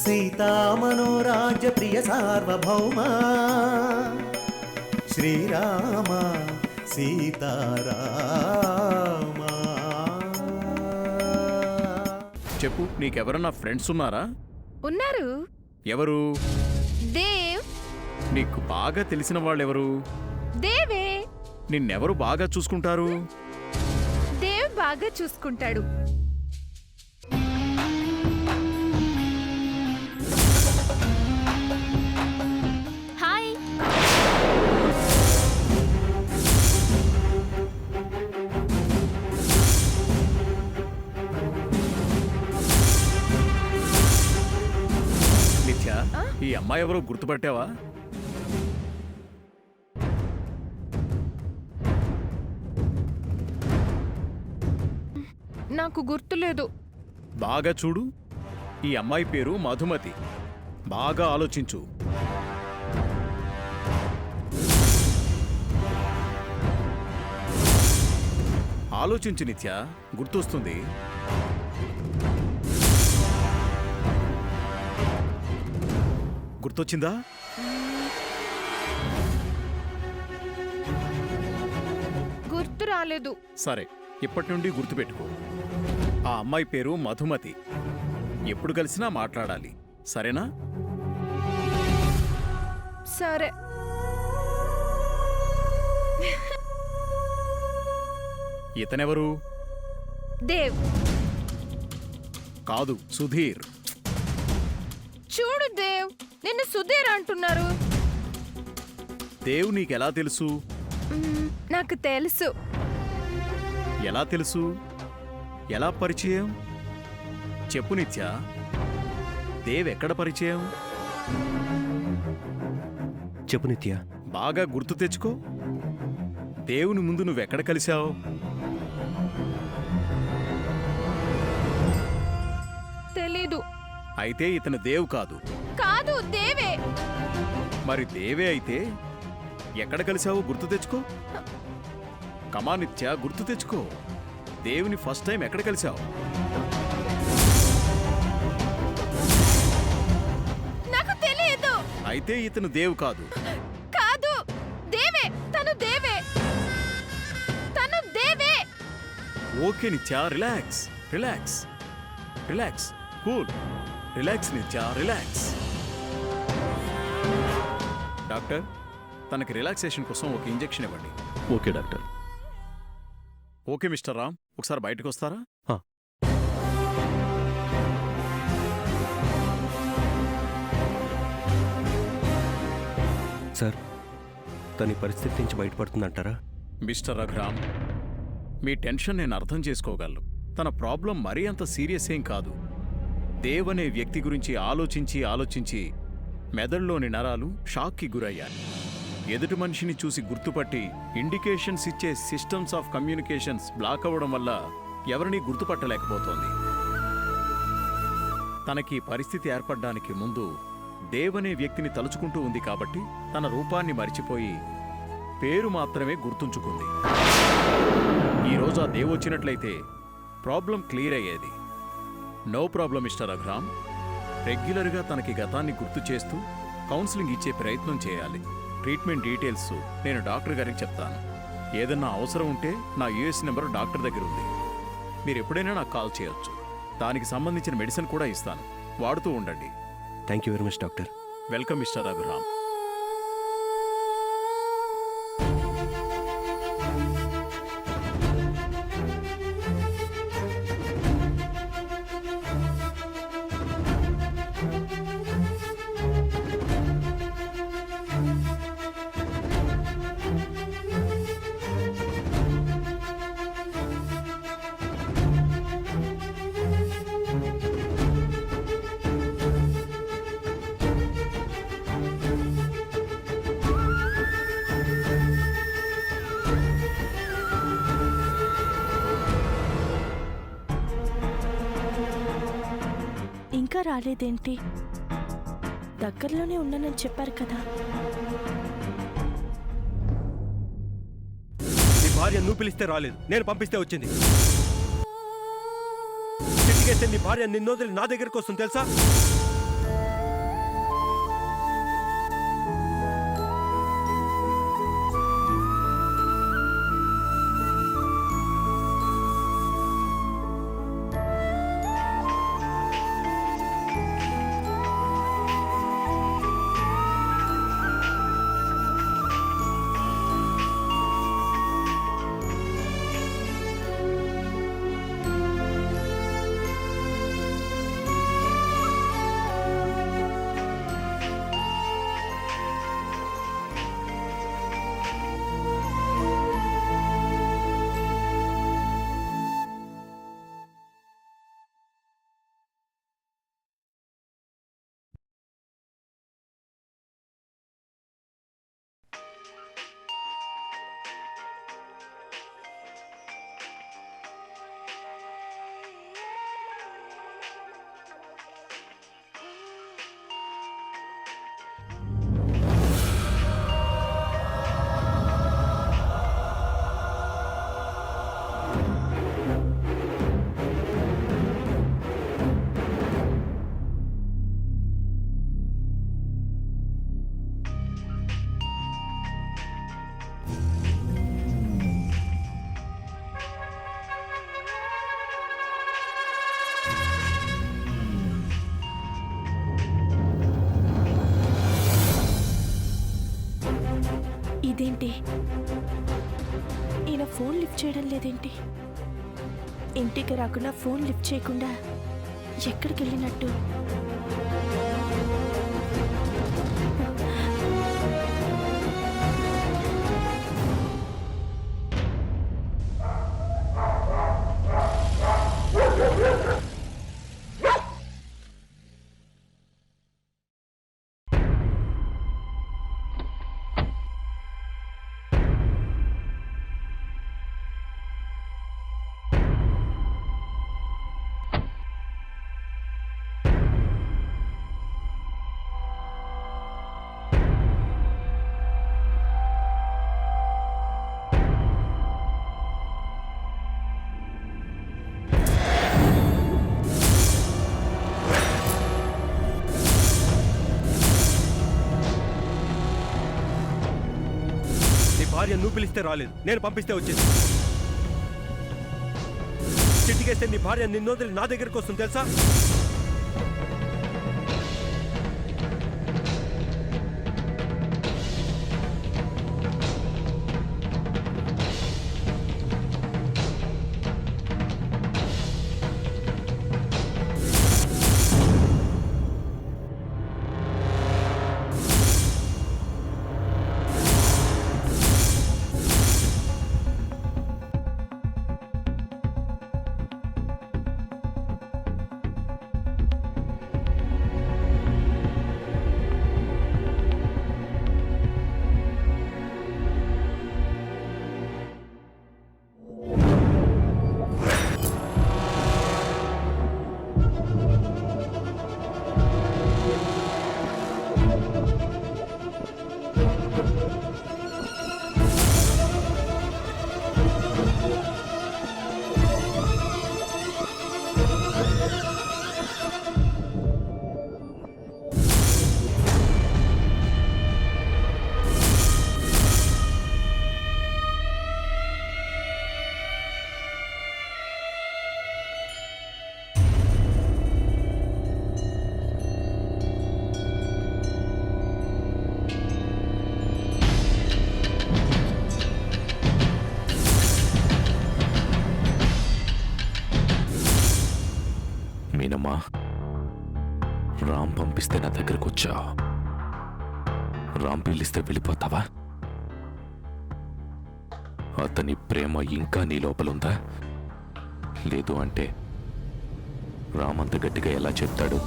సీతామనోరాజ్య ప్రియ సార్వభౌమ శ్రీరామ సీతారామ. చెప్పు, నీకెవరన్నా ఫ్రెండ్స్ ఉన్నారా? ఉన్నారు. ఎవరు? దేవ్. నీకు బాగా తెలిసిన వాళ్ళెవరు? దేవే. నిన్నెవరు బాగా చూసుకుంటారు? దేవ్ బాగా చూసుకుంటాడు. హాయ్. నిత్య, ఈ అమ్మాయి ఎవరో గుర్తుపట్టావా? నాకు గుర్తులేదు. బాగా చూడు, ఈ అమ్మాయి పేరు మధుమతి. బాగా ఆలోచించు. ఆలోచించు నిత్య, గుర్తొస్తుంది. గుర్తొచ్చిందా? గుర్తు రాలేదు. సరే, ఇప్పటి నుండి గుర్తుపెట్టుకో. ఆ అమ్మాయి పేరు మధుమతి. ఎప్పుడు కలిసినా మాట్లాడాలి, సరేనా? సరే. ఇతనెవరు? దేవ్. కాదు, సుధీర్. చూడు దేవ్, నిన్ను సుధీర్ అంటున్నారు. దేవ్ నీకెలా తెలుసు? నాకు తెలుసు. ఎలా తెలుసు? ఎలా పరిచయం? చెప్పు నిత్య, దేవ్ ఎక్కడ పరిచయం? చెప్పు నిత్య. బాగా గుర్తు తెచ్చుకో. దేవుని ముందు నువ్వెక్కడ కలిశావు? తెలీదు. అయితే ఇతను దేవ్ కాదు. కాదు, దేవే. మరి దేవే అయితే ఎక్కడ కలిశావో గుర్తు తెచ్చుకో. కమా నిత్య, గుర్తు తెచ్చుకో. దేవుని ఫస్ట్ టైం ఎక్కడ కలిశావు? నాకు తెలియదు. అయితే ఇతను దేవ్ కాదు. కాదు, దేవే. తను దేవే. తను దేవే. ఓకే నిత్య, relax relax relax. Cool. Relax నిత్య, రిలాక్స్. డాక్టర్, తనకి రిలాక్సేషన్ కోసం ఒక ఇంజెక్షన్ ఇవ్వండి. Okay doctor. Okay mister Ram, ఒకసారి బయటకు వస్తారా? సార్, తన పరిస్థితి నుంచి బయటపడుతుందంటారా? మిస్టర్ రఘురామ్, మీ టెన్షన్ నేను అర్థం చేసుకోగలను. తన ప్రాబ్లం మరీ అంత సీరియస్ ఏం కాదు. దేవ్ అనే వ్యక్తి గురించి ఆలోచించి ఆలోచించి మెదడులోని నరాలు షాక్కి గురయ్యాయి. ఎదుటి మనిషిని చూసి గుర్తుపట్టి ఇండికేషన్స్ ఇచ్చే సిస్టమ్స్ ఆఫ్ కమ్యూనికేషన్స్ బ్లాక్ అవ్వడం వల్ల ఎవరినీ గుర్తుపట్టలేకపోతోంది. తనకి పరిస్థితి ఏర్పడ్డానికి ముందు దేవ్ అనే వ్యక్తిని తలుచుకుంటూ ఉంది కాబట్టి తన రూపాన్ని మరిచిపోయి పేరు మాత్రమే గుర్తుంచుకుంది. ఈరోజు ఆ దేవ్ వచ్చినట్లయితే ప్రాబ్లం క్లియర్ అయ్యేది. No problem mister Raghuram. రెగ్యులర్గా తనకి గతాన్ని గుర్తు చేస్తూ కౌన్సిలింగ్ ఇచ్చే ప్రయత్నం చేయాలి. ట్రీట్మెంట్ డీటెయిల్స్ నేను డాక్టర్ గారికి చెప్తాను. ఏదన్నా అవసరం ఉంటే నా యూఎస్ నెంబర్ డాక్టర్ దగ్గర ఉంది. మీరు ఎప్పుడైనా నాకు కాల్ చేయొచ్చు. దానికి సంబంధించిన మెడిసిన్ కూడా ఇస్తాను, వాడుతూ ఉండండి. Thank you very much doctor. Welcome mister Raghuram. ఇంకా రాలేదేంటి? దగ్గరలోనే ఉన్నానని చెప్పారు కదా. నీ భార్య నువ్వు పిలిస్తే రాలేదు, నేను పంపిస్తే వచ్చింది. చిటికేస్తే నీ భార్య నిన్నొదిలి నా దగ్గరకు వస్తుంది తెలుసా? ఇదేంటి? ఈయన ఫోన్ లిఫ్ట్ చేయడం లేదేంటి? ఇంటికి రాకుండా ఫోన్ లిఫ్ట్ చేయకుండా ఎక్కడికి వెళ్ళినట్టు? భార్య నువ్వు పిలిస్తే రాలేదు, నేను పంపిస్తే వచ్చేసి. చిట్టికేస్తే నీ భార్య నిన్ను వదిలి నా దగ్గరకు వస్తుంది తెలుసా? మీనమ్మా, రామ్ పంపిస్తే నా దగ్గరకు వచ్చావు. రామ్ పిలిస్తే వెళ్ళిపోతావా? అతని ప్రేమ ఇంకా నీ లోపలుందా? లేదు అంటే రామ్ అంత గట్టిగా ఎలా చెప్తాడు?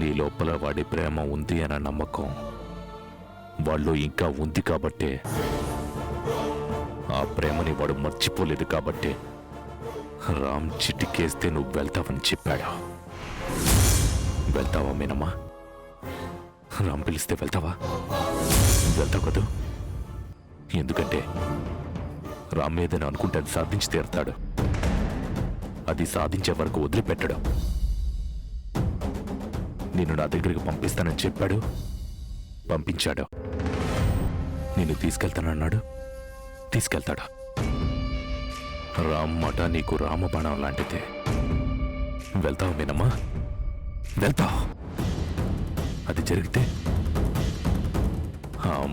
నీ లోపల వాడి ప్రేమ ఉంది అన్న నమ్మకం వాళ్ళు ఇంకా ఉంది కాబట్టే, ఆ ప్రేమని వాడు మర్చిపోలేదు కాబట్టే రామ్ చిటికేస్తే నువ్వు వెళ్తావని చెప్పాడు. వెళ్తావా మీనమ్మా? రామ్ పిలిస్తే వెళ్తావా? వెళ్తావు కదూ? ఎందుకంటే రామ్ ఏదైనా అనుకుంటే అది సాధించి తీరుతాడు. అది సాధించే వరకు వదిలిపెట్టడు. నిన్ను నా దగ్గరికి పంపిస్తానని చెప్పాడు, పంపించాడు. నిన్ను తీసుకెళ్తానన్నాడు, తీసుకెళ్తాడు. రామ్ మాట నీకు రామబాణం లాంటిదే. వెళ్తావు మీనమ్మా? వెళ్తావు. అది జరిగితే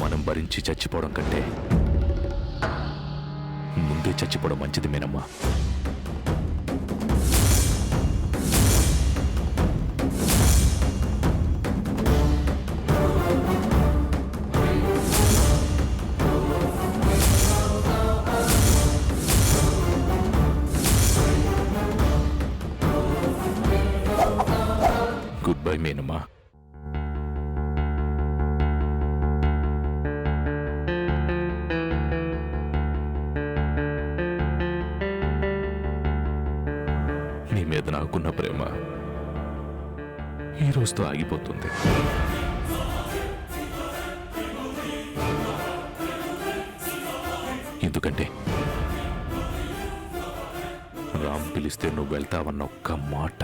మనం భరించి చచ్చిపోవడం కంటే ముందే చచ్చిపోవడం మంచిది మీనమ్మా. Good bye మీనమ్మా. నీ మీద నాకున్న ప్రేమ ఈ రోజుతో ఆగిపోతుంది. ఎందుకంటే రామ్ పిలిస్తే నువ్వు వెళ్తావన్న ఒక్క మాట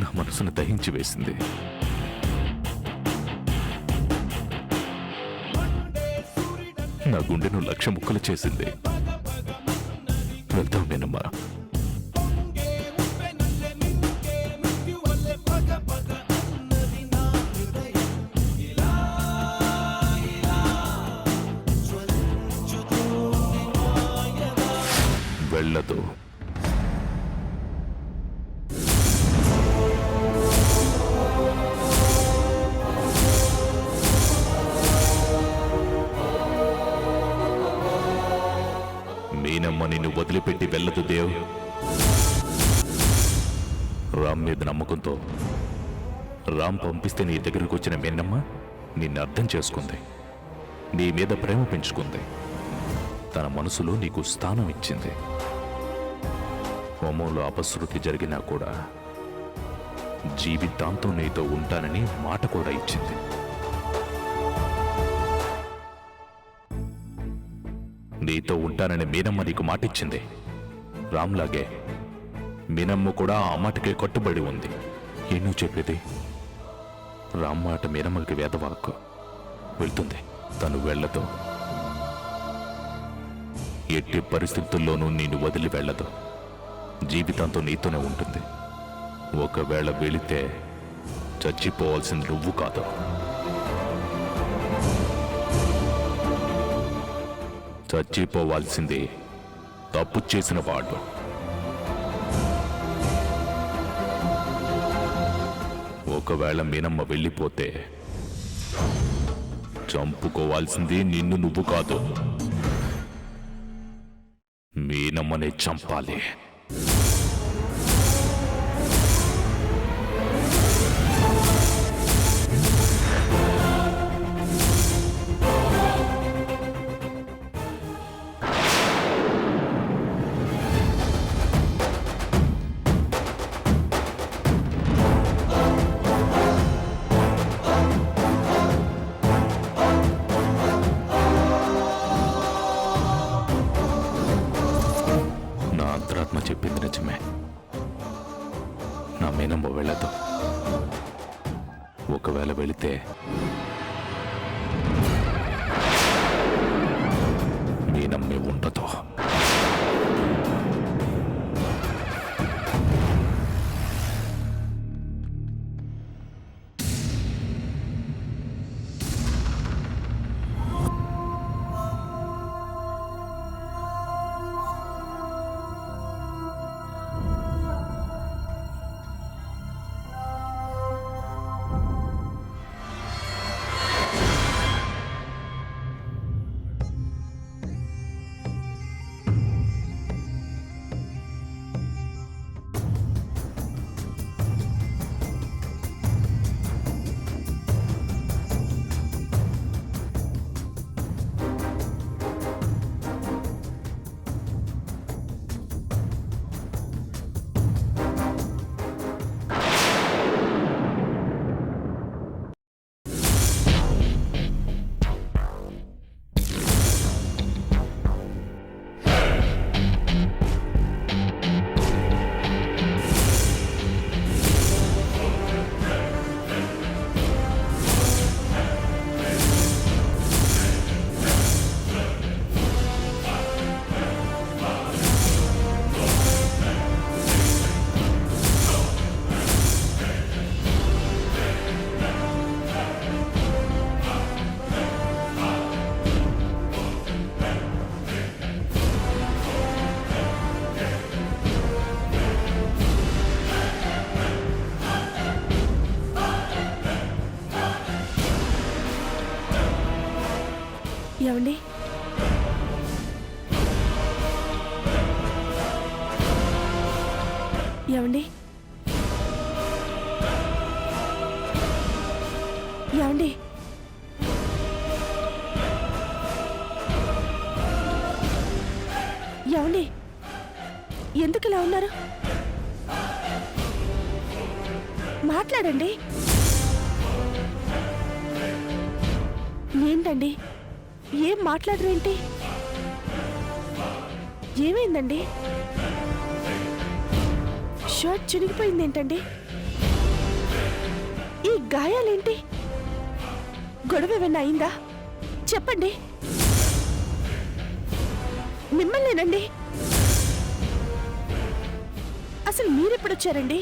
నా మనసును దహించి వేసింది. నా గుండెను 1,00,000 ముక్కలు చేసింది. వెళ్తావు మీనమ్మా? వెళ్ళదు. మీనమ్మ నిన్ను వదిలిపెట్టి వెళ్ళదు దేవ్. రామ్ మీద నమ్మకంతో రామ్ పంపిస్తే నీ దగ్గరకు వచ్చిన మీనమ్మ నిన్ను అర్థం చేసుకుంది, నీ మీద ప్రేమ పెంచుకుంది, తన మనసులో నీకు స్థానం ఇచ్చింది. హోమంలో అపశృతి జరిగినా కూడా జీవితాంతం నీతో ఉంటానని మాట కూడా ఇచ్చింది. నీతో ఉంటానని మీనమ్మ నీకు మాటిచ్చింది. రామ్లాగే మీనమ్మ కూడా ఆ మాటకే కట్టుబడి ఉంది. ఏనూ చెప్పేది? రామ్ మాట మీనమ్మకి వేదవాక్కు. వెళ్తుంది, తను వెళ్ళదు. ఎట్టి పరిస్థితుల్లోనూ నేను వదిలి వెళ్ళదు. జీవితాంతం నీతోనే ఉంటుంది. ఒకవేళ వెళితే చచ్చిపోవాల్సింది నువ్వు కాదు, చచ్చిపోవాల్సింది తప్పు చేసిన వాడు. ఒకవేళ మీనమ్మ వెళ్ళిపోతే చంపుకోవాల్సింది నిన్ను నువ్వు కాదు, మీనమ్మనే చంపాలి. చెప్పింది నిజమే. నా మీనమ్మ వెళ్ళదు. ఒకవేళ వెళితే మీనమ్మే ఉండదు. ఏమండి? ఏమండి? ఏమండి? ఏమండి? ఎందుకు ఇలా ఉన్నారు? మాట్లాడండి. ఏంటండి, ఏం మాట్లాడరేంటి? ఏమైందండి? షర్ట్ చినిగిపోయింది ఏంటండి? ఈ గాయాలేంటి? గొడవ ఏమైనా అయిందా? చెప్పండి. మిమ్మల్నేనండి. అసలు మీరెప్పుడొచ్చారండి?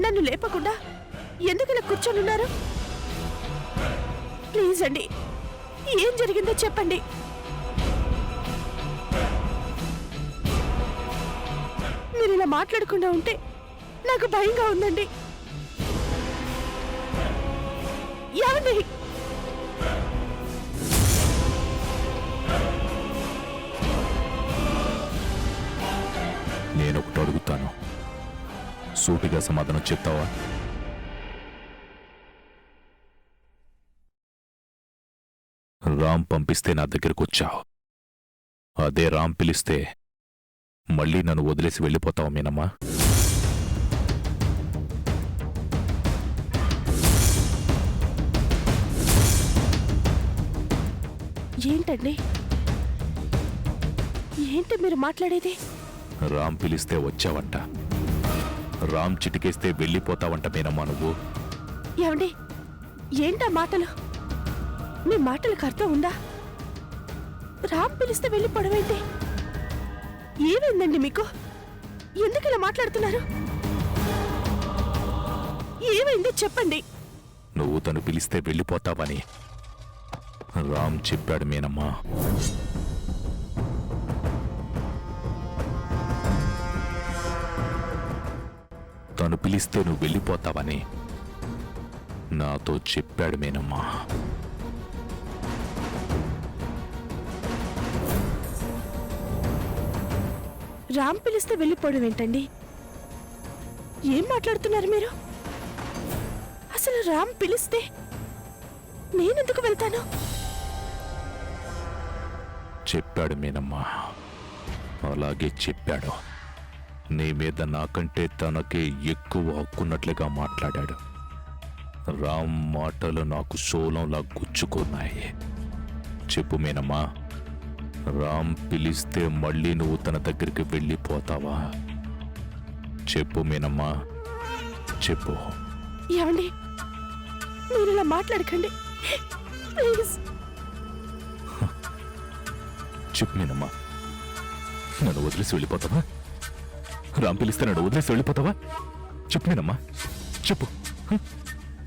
నన్ను లేపకుండా ఎందుకు ఇలా కూర్చొని ఉన్నారు? ప్లీజ్ అండి, ఏం జరిగిందో చెప్పండి. ఇలా మాట్లాడకుండా ఉంటే నాకు భయంగా ఉందండి. ఏమండి? నేనొకటి అడుగుతాను, సూటిగా సమాధానం చెప్తావా? రామ్ పంపిస్తే నా దగ్గరకు వచ్చావు. అదే రామ్ పిలిస్తే మళ్ళీ నన్ను వదిలేసి వెళ్ళిపోతావా మీనమ్మా? ఏంటండి? ఏంటి మీరు మాట్లాడేది? రామ్ పిలిస్తే వచ్చావంట, రామ్ చిటికేస్తే వెళ్ళిపోతావంట మీనమ్మా నువ్వు. ఏమండి? ఏంటా మాటలు? మీ మాటలకు అర్థం ఉందా? రామ్ పిలిస్తే వెళ్ళిపోవడం ఏంటి? ఏమైందండి మీకు? ఎందుకు ఇలా మాట్లాడుతున్నారు? ఏమైంది చెప్పండి. నువ్వు తను పిలిస్తే వెళ్ళిపోతావని రామ్ చెప్పాడు మీనమ్మా. తను పిలిస్తే నువ్వు వెళ్ళిపోతావని నాతో చెప్పాడు మీనమ్మా. రామ్ పిలిస్తే వెళ్ళిపోవడం ఏంటండి? ఏం మాట్లాడుతున్నారు మీరు? అసలు రామ్ పిలిస్తే నేనెందుకు వెళ్తాను? చెప్పాడు మీనమ్మా, అలాగే చెప్పాడు. నీ మీద నాకంటే తనకే ఎక్కువ హక్కున్నట్లుగా మాట్లాడాడు. రామ్ మాటలు నాకు శూలంలా గుచ్చుకున్నాయి. చెప్పు మీనమ్మా, రామ్ పిలిస్తే మళ్ళీ నువ్వు తన దగ్గరికి వెళ్ళిపోతావా? చెప్పు మీనమ్మా, చెప్పు. ఏమండి? మీరు ఇలా మాట్లాడకండి ప్లీజ్. చెప్పు మీనమ్మా, నన్ను వదిలేసి వెళ్ళిపోతావా? రామ్ పిలిస్తే నన్ను వదిలేసి వెళ్ళిపోతావా? చెప్పు మీనమ్మా, చెప్పు.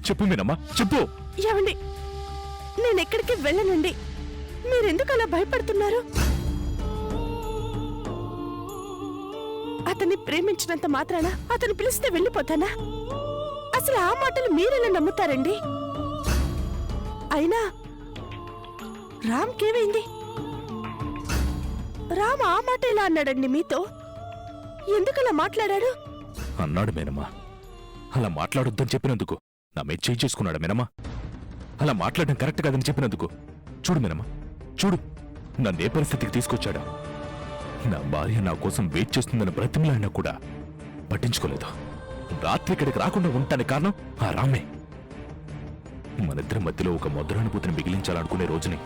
చెప్పు మీనమ్మా, చెప్పు. ఏమండి? నేను ఎక్కడికి వెళ్ళనండి. మీరెందుకు అలా భయపడుతున్నారు? అతన్ని ప్రేమించినంత మాత్రాన అతను పిలిస్తే వెళ్ళిపోతానా? అసలు ఆ మాటలు మీరెలా నమ్ముతారండి? అయినా రామ్కేమైంది? రామ్ ఆ మాట ఎలా అన్నాడండి మీతో? ఎందుకలా మాట్లాడాడు? అన్నాడు మీనమ్మా. అలా మాట్లాడొద్దని చెప్పినందుకు నా మీద చేయి చేసుకున్నాడు మీనమ్మా. అలా మాట్లాడడం కరెక్ట్ కాదని చెప్పినందుకు చూడు మీనమ్మా, చూడు నన్ను ఏ పరిస్థితికి తీసుకొచ్చాడా. నా భార్య నా కోసం వెయిట్ చేస్తుందని బ్రతిమలాడినా కూడా పట్టించుకోలేదు. రాత్రి ఇక్కడికి రాకుండా ఉంటానికి కారణం ఆ రామే. మనిద్దరి మధ్యలో ఒక మధురానుభూతిని మిగిలించాలనుకునే రోజుని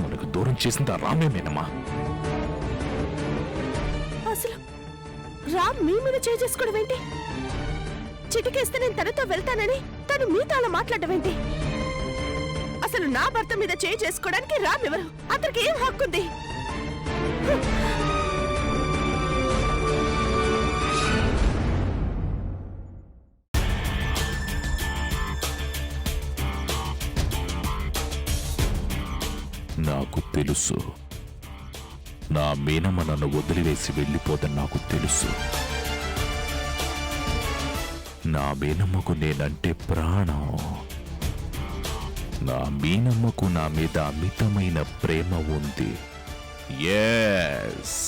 మనకు దూరం చేసింది ఆ రామే మీనమ్మా. అసలు రామ్ మీ మీద చేసుకోవడం ఏంటి? చిటికేస్తే నేను తనతో వెళ్తానని తను మీతో అలా మాట్లాడడం ఏంటి? అసలు నా భర్త మీద చేసుకోవడానికి రామ్ ఎవరు? అతనికి ఏం హక్కుంది? నాకు తెలుసు, నా మీనమ్మ నన్ను వదిలివేసి వెళ్ళిపోదని నాకు తెలుసు. నా మీనమ్మకు నేనంటే ప్రాణం. నా మీనమ్మకు నా మీద అమితమైన ప్రేమ ఉంది. ఎస్